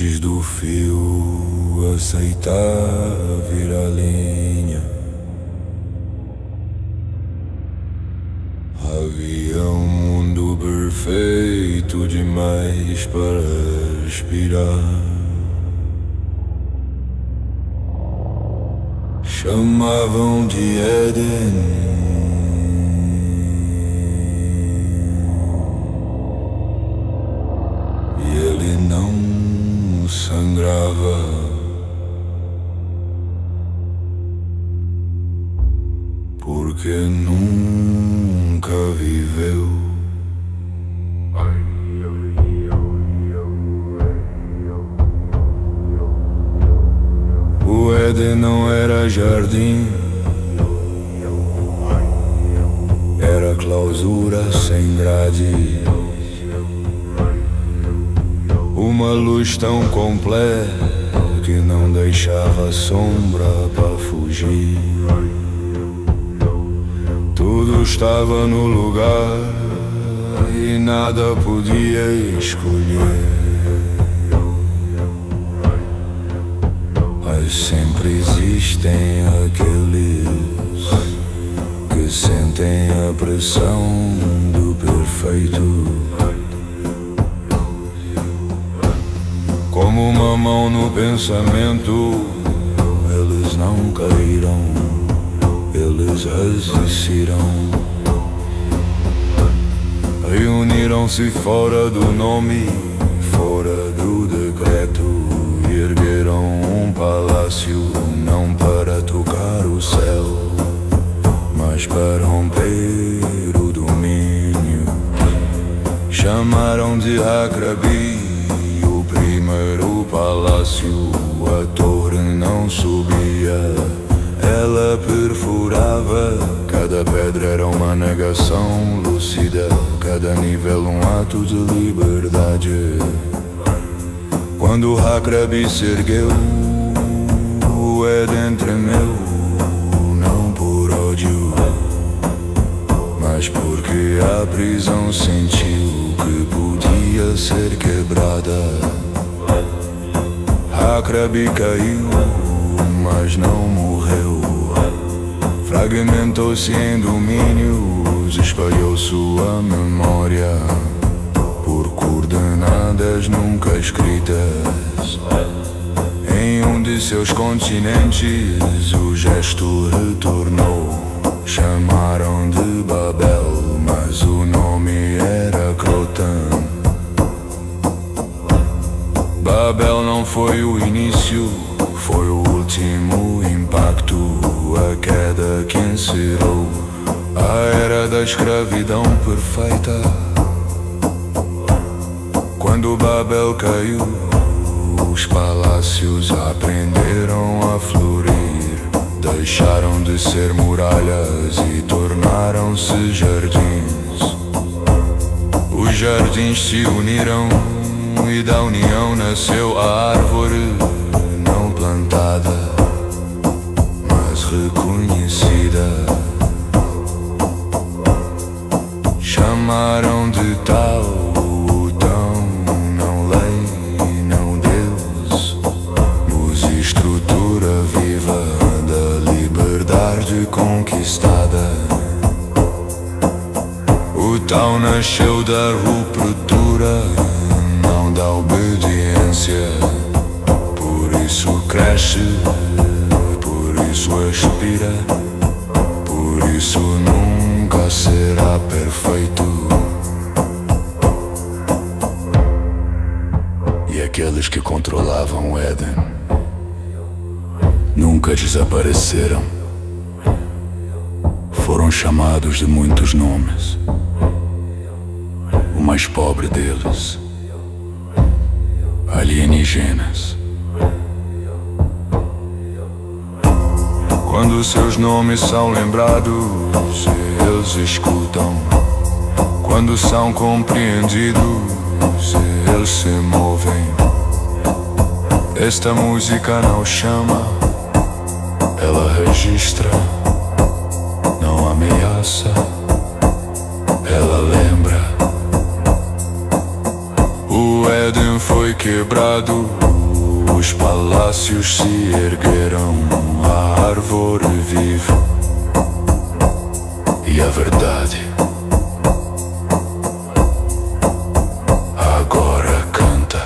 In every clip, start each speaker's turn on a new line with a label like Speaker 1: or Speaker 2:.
Speaker 1: Antes do fio aceitar virar linha, havia um mundo perfeito demais para respirar. Chamavam de Éden, e ele não sangrava, porque nunca viveu. O Éden não era jardim, era clausura sem grade. Uma luz tão completa que não deixava sombra para fugir. Tudo estava no lugar e nada podia escolher. Mas sempre existem aqueles que sentem a pressão do perfeito. Como uma mão no pensamento, eles não caíram, eles resistiram. Reuniram-se fora do nome, fora do decreto, e ergueram um palácio, não para tocar o céu, mas para romper o domínio. Chamaram de Hakrabi o primeiro palácio. A torre não subia, ela perfurava. Cada pedra era uma negação lúcida, cada nível um ato de liberdade. Quando Hakrabi se ergueu, o Éden tremeu, não por ódio, mas porque a prisão sentiu que podia ser quebrada. Hakrabi caiu, mas não morreu. Fragmentou-se em domínios, espalhou sua memória por coordenadas nunca escritas. Em um de seus continentes o gesto retornou. Chamaram de Babel, mas o nome era Crotan. Babel não foi o início, foi o último impacto, a queda que encerrou a era da escravidão perfeita. Quando Babel caiu, os palácios aprenderam a florir, deixaram de ser muralhas e tornaram-se jardins. Os jardins se uniram e da união nasceu a árvore não plantada, mas reconhecida. Chamaram de tal o tão, não lei, não Deus, luz e estrutura viva da liberdade conquistada. O tal nasceu da ruptura, não da obediência. Por isso cresce, por isso expira, por isso nunca será perfeito. E aqueles que controlavam o Éden nunca desapareceram. Foram chamados de muitos nomes. O mais pobre deles, alienígenas. Quando seus nomes são lembrados, eles escutam. Quando são compreendidos, eles se movem. Esta música não chama, ela registra, não ameaça, ela lembra. O Éden foi quebrado, Os palácios se ergueram, a árvore vive e a verdade agora canta.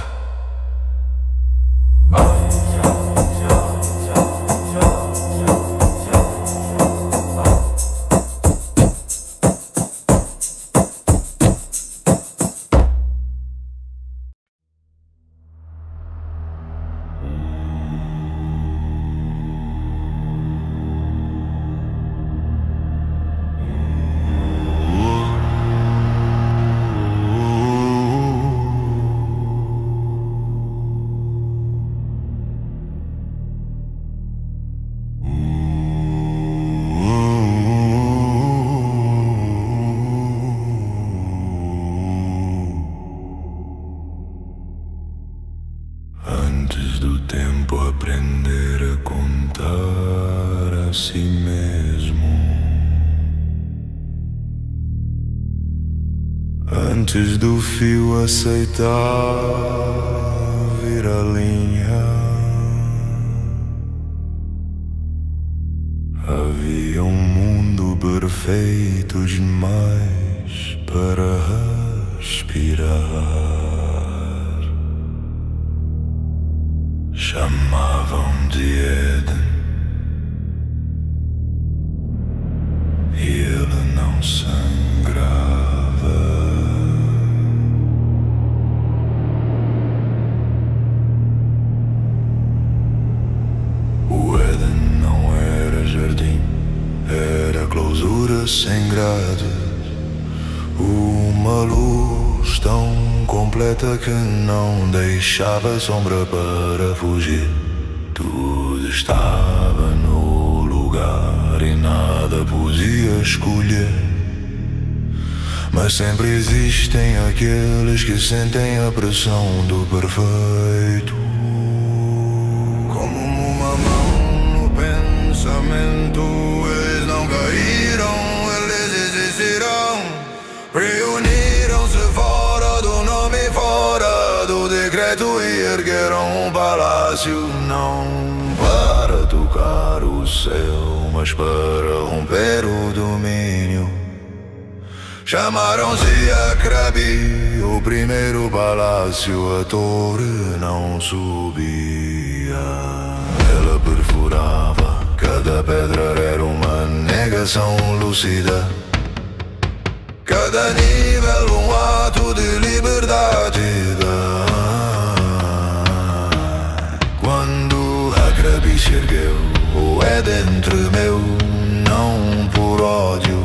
Speaker 1: Antes do tempo aprender a contar a si mesmo, antes do fio aceitar vir a linha, havia um mundo perfeito demais para respirar. Chamavam de Éden e ele não sangrava. O Éden não era jardim, era clausura sem grades. Uma luz tão completa que não deixava sombra para fugir. Tudo estava no lugar e nada podia escolher. Mas sempre existem aqueles que sentem a pressão do perfeito, como uma mão no pensamento. Eles não caíram, eles existirão. Reuniram-se fora do nome, fora do decreto, e ergueram um palácio, não para tocar o céu, mas para romper o domínio. Chamaram-se Akrabi, o primeiro palácio. A torre não subia, ela perfurava. Cada pedra era uma negação lúcida, cada nível um ato de liberdade. Quando Akrabi se ergueu, o Éden tremeu, não por ódio,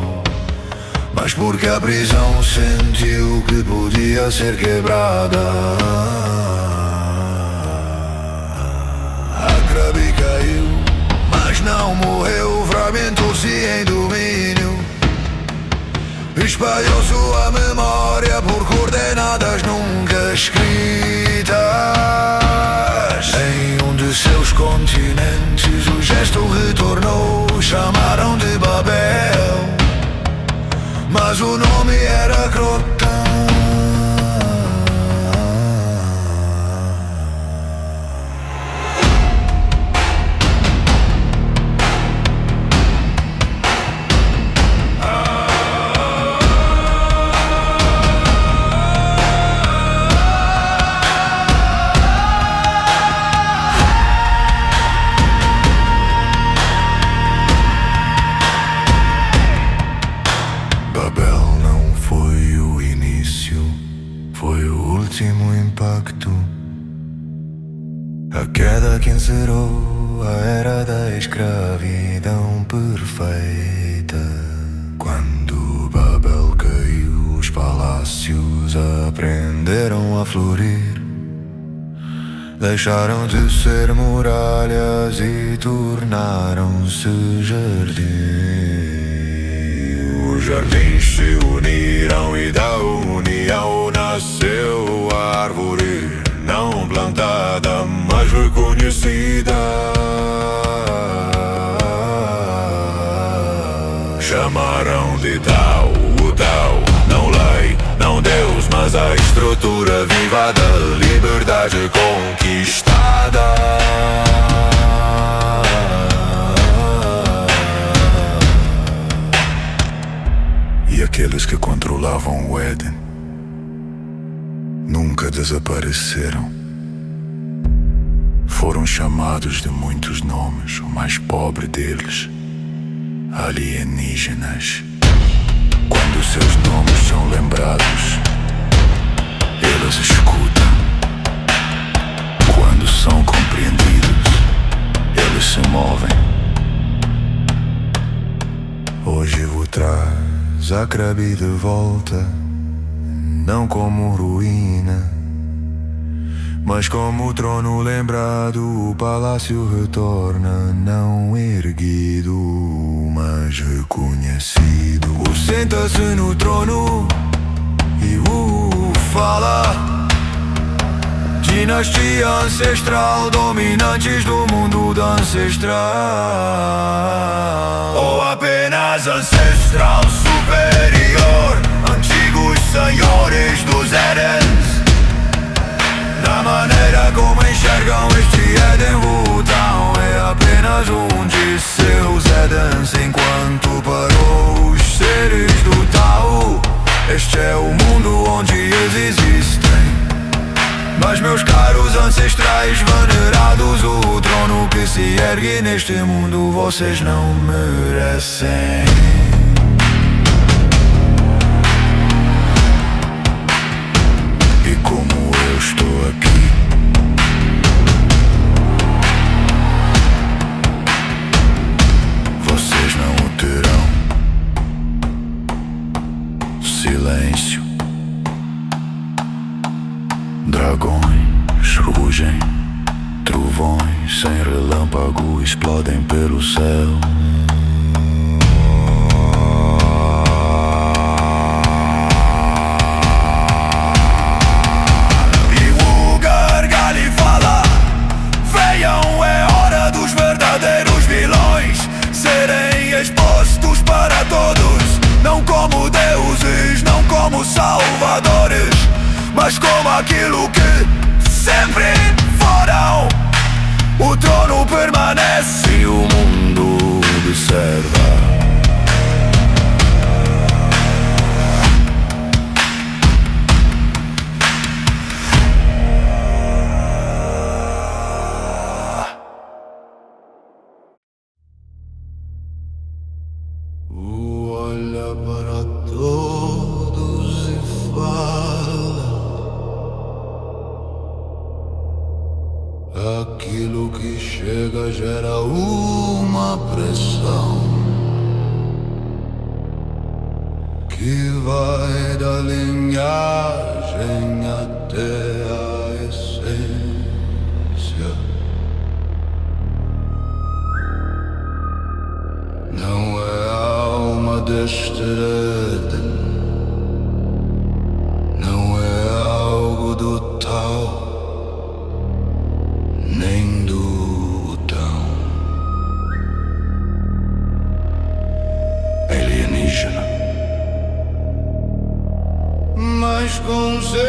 Speaker 1: mas porque a prisão sentiu que podia ser quebrada. Akrabi caiu, mas não morreu, fragmentou-se em domínio. Espalhou sua memória por coordenadas nunca escritas. Em um de seus continentes o gesto retornou. Chamaram de Babel, mas o nome era Croton. Babel não foi o início, foi o último impacto. A queda que encerrou a era da escravidão perfeita. Quando Babel caiu, os palácios aprenderam a florir. Deixaram de ser muralhas e tornaram-se jardins. Os jardins se uniram e da união nasceu a árvore, não plantada, mas reconhecida. Chamaram de Tao, o Tao, não lei, não Deus, mas a estrutura viva da liberdade conquistada. nada. E aqueles que controlavam o Éden nunca desapareceram. Foram chamados de muitos nomes, o mais pobre deles, alienígenas. Quando seus nomes são lembrados, eles escutam. Quando são compreendidos, eles se movem. Hoje vos traz a Krabi de volta, não como ruína, mas como trono lembrado. O palácio retorna, não erguido, mas reconhecido. O senta-se no trono e o fala. Dinastia ancestral, dominantes do mundo da ancestral. Ou apenas ancestral superior, antigos senhores dos Édens. Da maneira como enxergam este Éden, Vultão é apenas um de seus Édens. Enquanto para os seres do Tao, este é o mundo onde eles existem. Mas meus caros ancestrais venerados, o trono que se ergue neste mundo vocês não merecem. E como eu estou aqui, vocês não o terão. Silêncio. Dragões rugem, trovões sem relâmpago explodem pelo céu. E o gargalho fala: venham, é hora dos verdadeiros vilões serem expostos para todos, não como deuses, não como salvadores, mas como aquilo que sempre foram. O trono permanece e o mundo observa. Olha para todos e fala aquilo que chega gera uma pressão que vai da linhagem até a essência. Não é a alma deste Éden, não é algo do tal nem do tão. Alienígena, mas com seus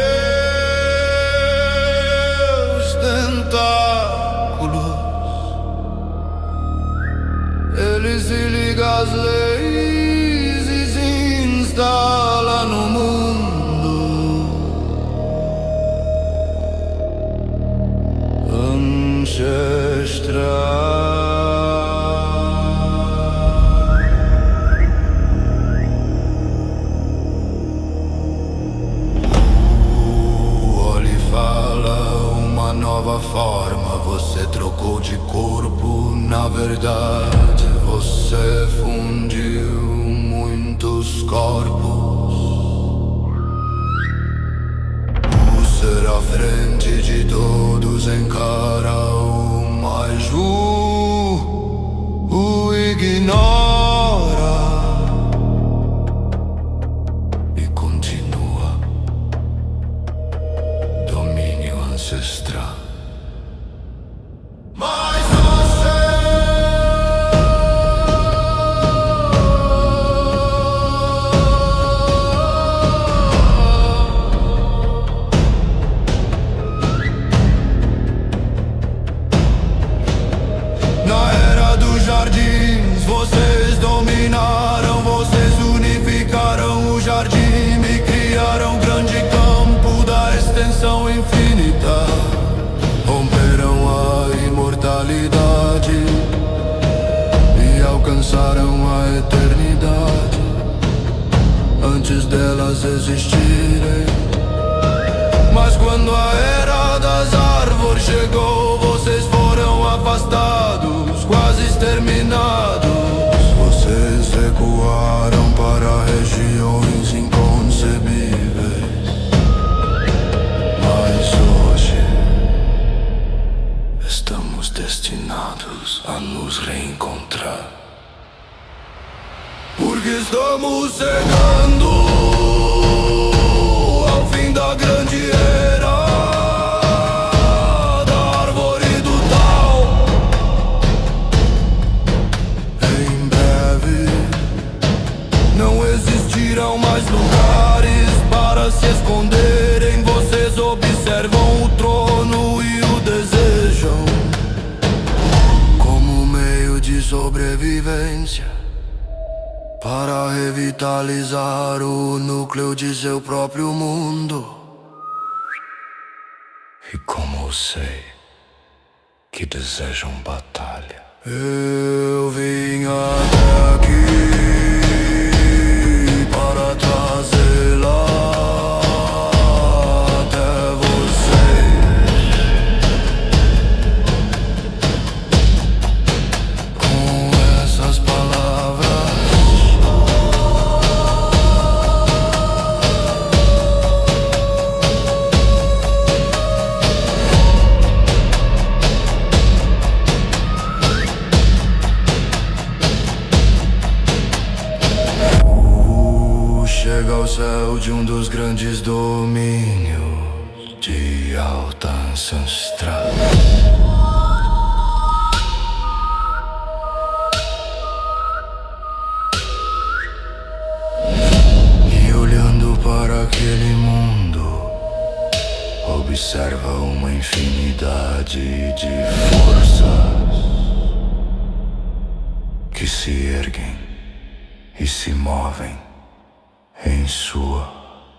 Speaker 1: tentáculos ele se liga às leis e se instala no mundo ancestral. Olha e fala uma nova forma. Você trocou de corpo, na verdade você fundiu muitos corpos. O ser à frente de todos encara o mais o ignora e continua. Domínio ancestral. Mas vocês dominaram, vocês unificaram o jardim e criaram grande campo da extensão infinita. Romperam a imortalidade e alcançaram a eternidade antes delas existirem. Mas quando a era das árvores chegou, vocês foram afastados, quase exterminados. Vocês recuaram para regiões inconcebíveis. Mas hoje estamos destinados a nos reencontrar, porque estamos chegando ao fim da grande era da árvore do Tal. Em breve não existirão mais lugares para se esconderem. Vocês observam o trono e o desejam como meio de sobrevivência para revitalizar o núcleo de seu próprio mundo. E como eu sei que desejam batalha, eu vim até aqui para trazê-la até vocês. Com essas palavras chega ao céu de um dos grandes domínios de alta ancestral. E olhando para aquele mundo, observa uma infinidade de forças que se erguem e se movem em sua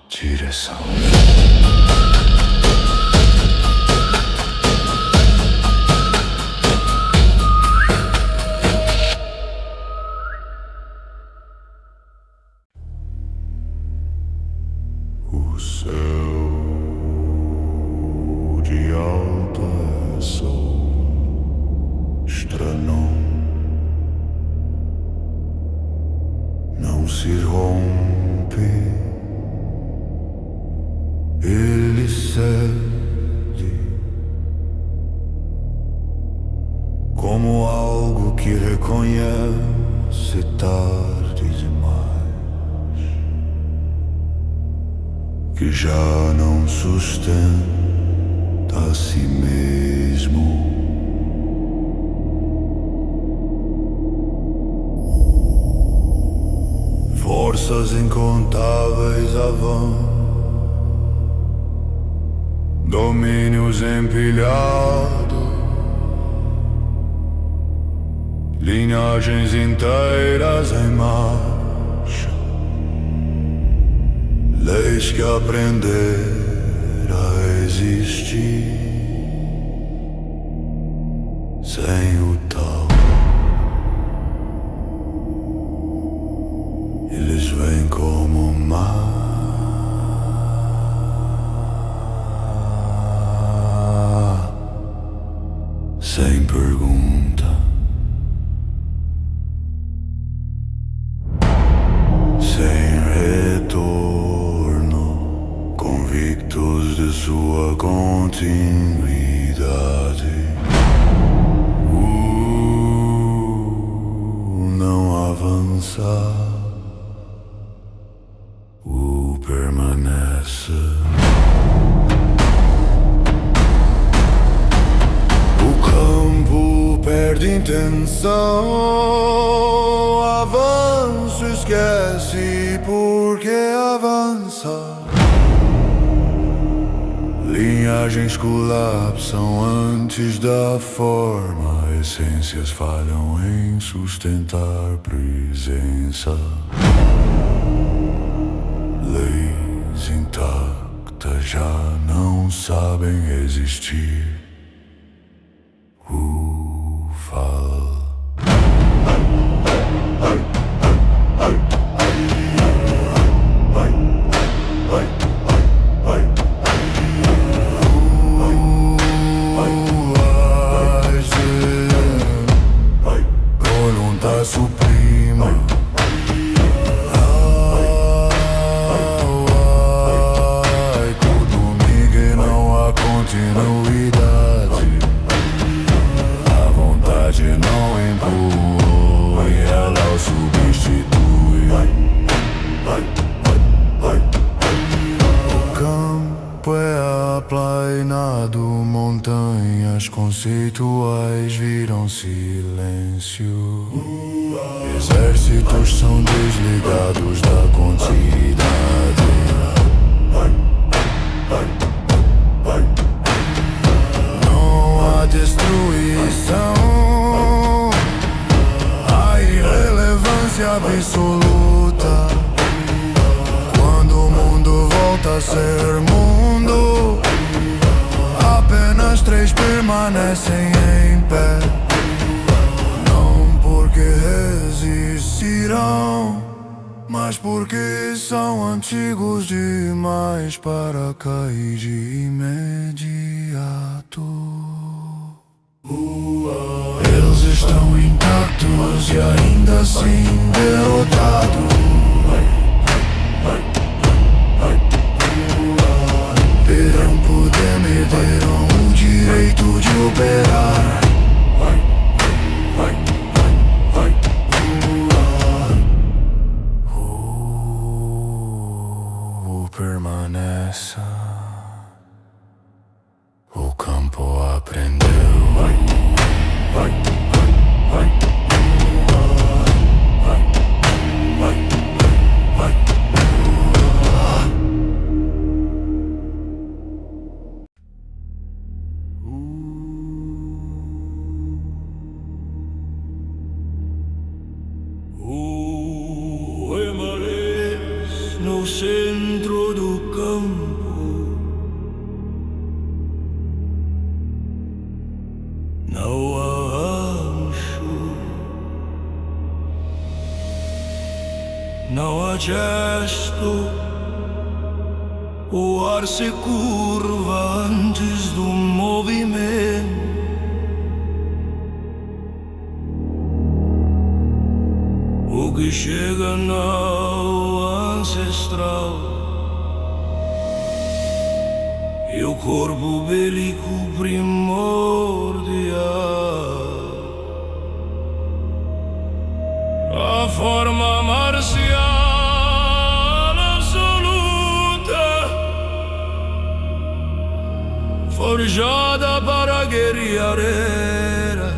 Speaker 1: direção. O céu de alta sol estranão não se rompe, ele cede como algo que reconhece tarde demais, que já não sustenta a si mesmo. Forças incontáveis avançam, domínios empilhados, linhagens inteiras em marcha, leis que aprender a existir sem o tal. Eles vêm como mar sem pergunta, sem retorno, convictos de sua continuidade. Não avançar, permanece. Perde intenção, avanço, esquece porque avança. Linhagens colapsam antes da forma essências falham em sustentar presença. Leis intactas já não sabem existir. Fala. Voluntad suprema. Comigo não há continuidade. A vontade não impõe, ela o substitui. O campo é aplanado, montanhas conceituais viram silêncio. Exércitos são desligados da quantidade. Não há destruição, há irrelevância absoluta. Quando o mundo volta a ser mundo, apenas 3 permanecem em pé. Não porque resistirão, mas porque são antigos demais para cair de imediato. Eles estão intactos e ainda assim derrotados. Deram poder, me deram o direito de operar. Permaneça. O campo aprendeu. No centro do campo não há rancho, não há gesto. O ar se curva antes do movimento. O que chega não ancestral e o corpo bélico primordial. A forma marcial absoluta, forjada para guerrear eras.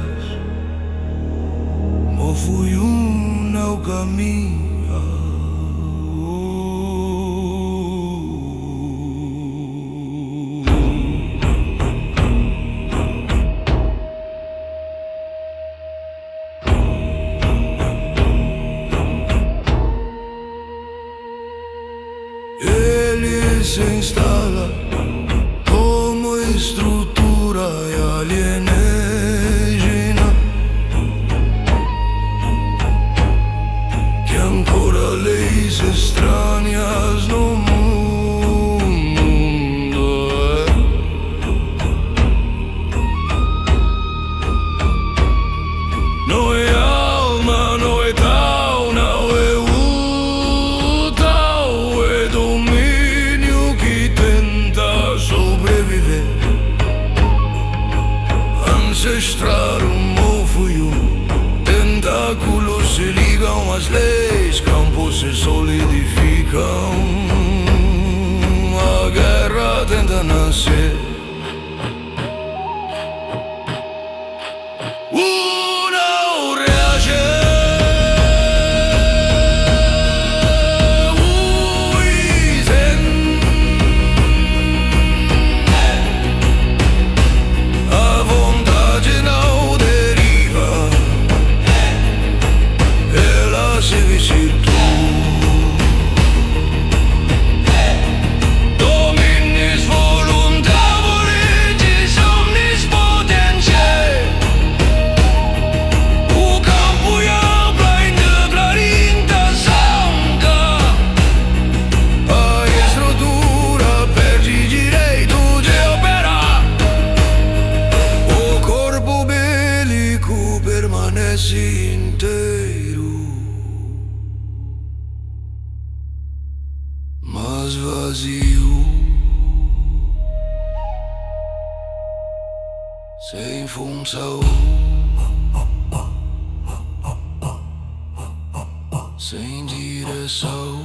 Speaker 1: Fui no caminho. Ele se instala como estrutura alienígena que ancora leis estranhas no mundo. Não é alma, não é tal, não é o tal, é domínio que tenta sobreviver. Ancestral, fui tentáculos se ligam às leis, campos se solidificam. A guerra tenta nascer. Não reage. A vontade não deriva. inteiro, mas vazio, sem função, sem direção.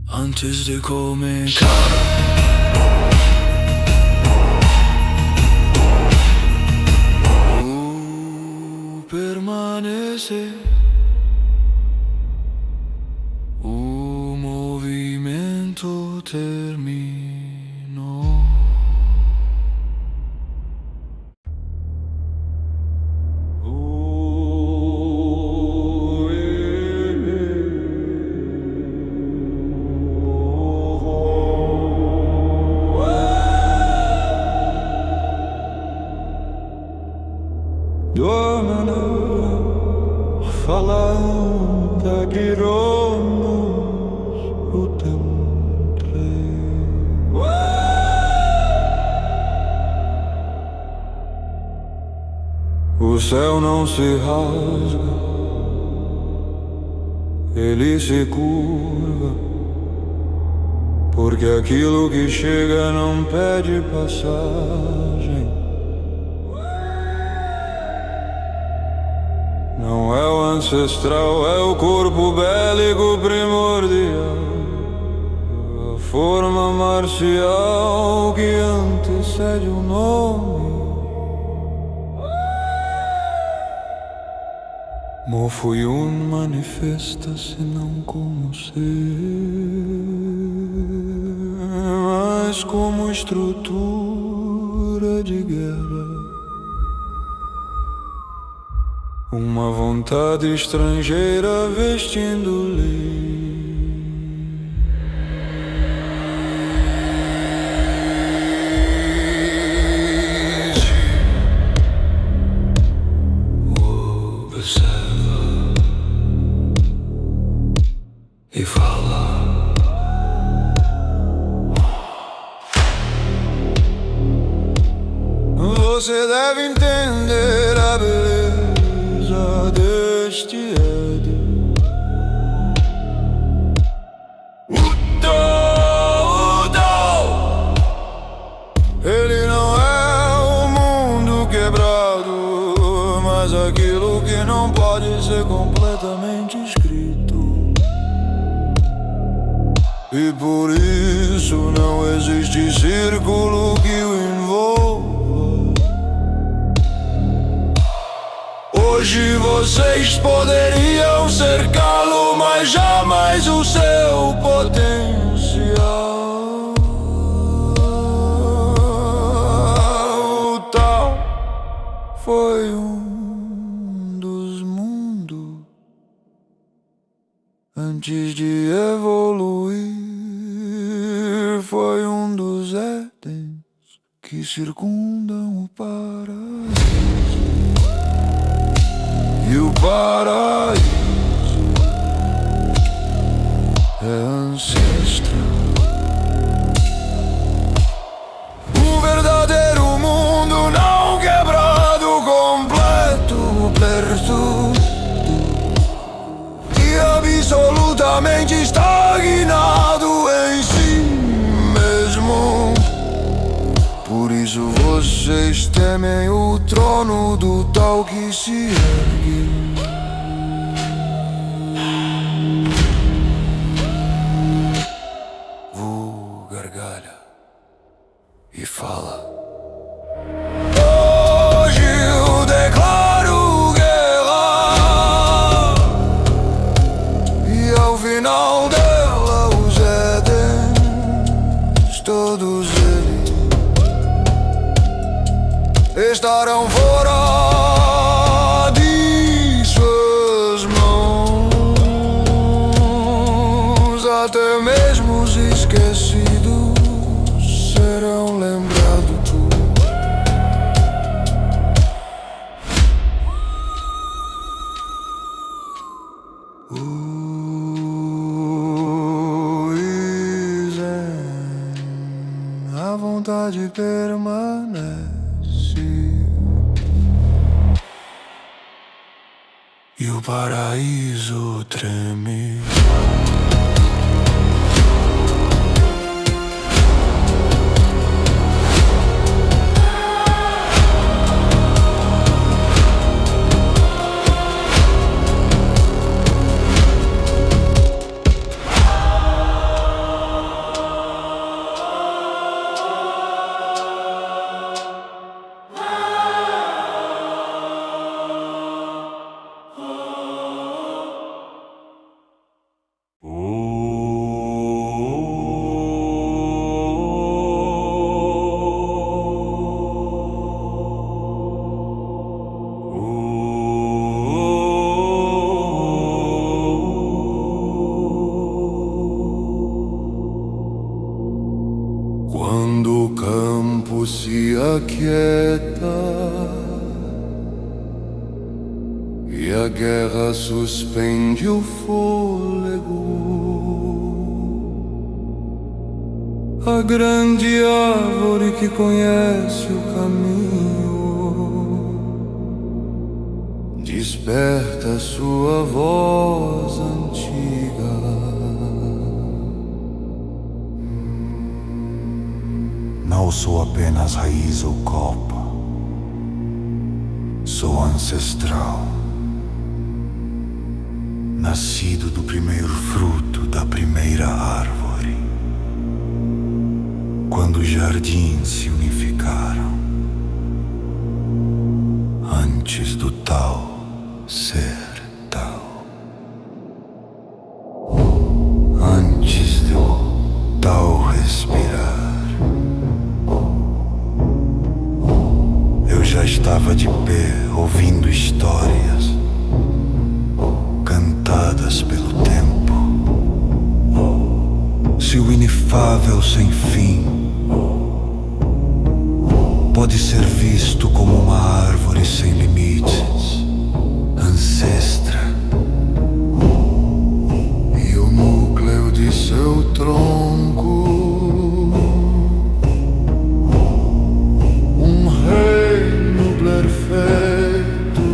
Speaker 1: Antes de começar, permanece o movimento terminou.
Speaker 2: Falando que romos o tempo. O céu não se rasga, ele se curva, porque aquilo que chega não pede passagem. Não é o ancestral, é o corpo bélico primordial, a forma marcial que antecede o nome. Mofuyun manifesta-se não como ser, mas como estrutura de guerra. Uma vontade estrangeira vestindo-lhe observa e fala. Você deve entender a beleza deste Éden. Ele não é o mundo quebrado, mas aquilo que não pode ser completamente escrito. E por isso não existe círculo que o envolva. Hoje vocês poderiam cercá-lo, mas jamais o seu potencial. O tal foi dos mundos antes de evoluir. Foi dos édens que circundam o paraíso. E o paraíso é ancestral. O verdadeiro mundo não quebrado, completo, perto e absolutamente estagnado em si mesmo. Por isso vocês temem o trono do tal que se ergue. Gargalha e fala. Hoje eu declaro guerra, e ao final dela os Édens, todos eles estarão fora cidade permanece e o paraíso treme. Quando o campo se aquieta e a guerra suspende o fôlego, a grande árvore que conhece o caminho desperta sua voz antiga. Não sou apenas raiz ou copa, sou ancestral, nascido do primeiro fruto da primeira árvore, quando os jardins se unificaram, antes do tal ser tal, antes do tal respirar. Já estava de pé, ouvindo histórias cantadas pelo tempo. Se o inefável sem fim pode ser visto como uma árvore sem limites, ancestra, e o núcleo de seu tronco perfeito,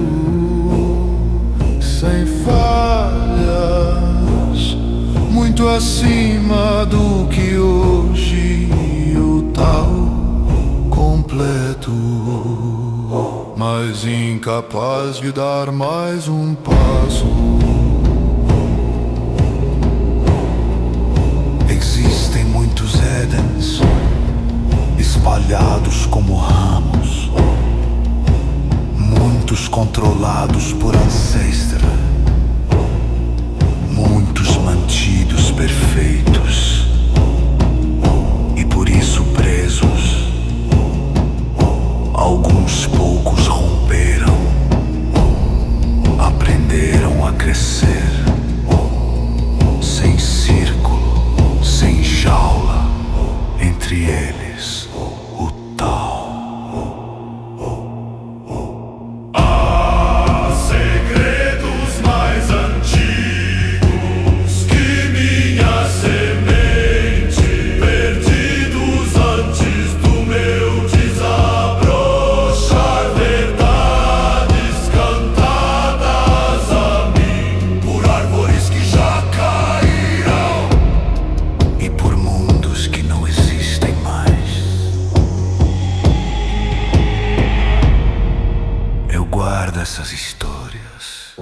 Speaker 2: sem falhas, muito acima do que hoje o tal completo, mas incapaz de dar mais um passo. Existem muitos Édens espalhados como ramos, muitos controlados por ancestra, muitos mantidos perfeitos e por isso presos. Alguns poucos romperam, aprenderam a crescer, sem círculo, sem jaula, entre eles o tal. Essas histórias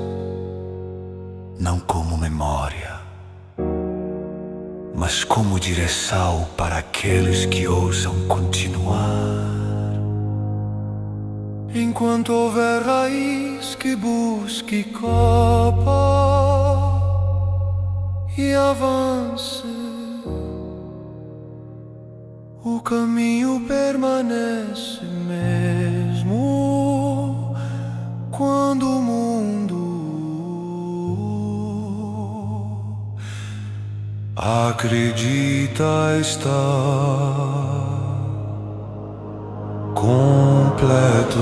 Speaker 2: não como memória, mas como direção para aqueles que ousam continuar. Enquanto houver raiz que busque copa e avance, o caminho permanece mesmo quando o mundo acredita estar completo.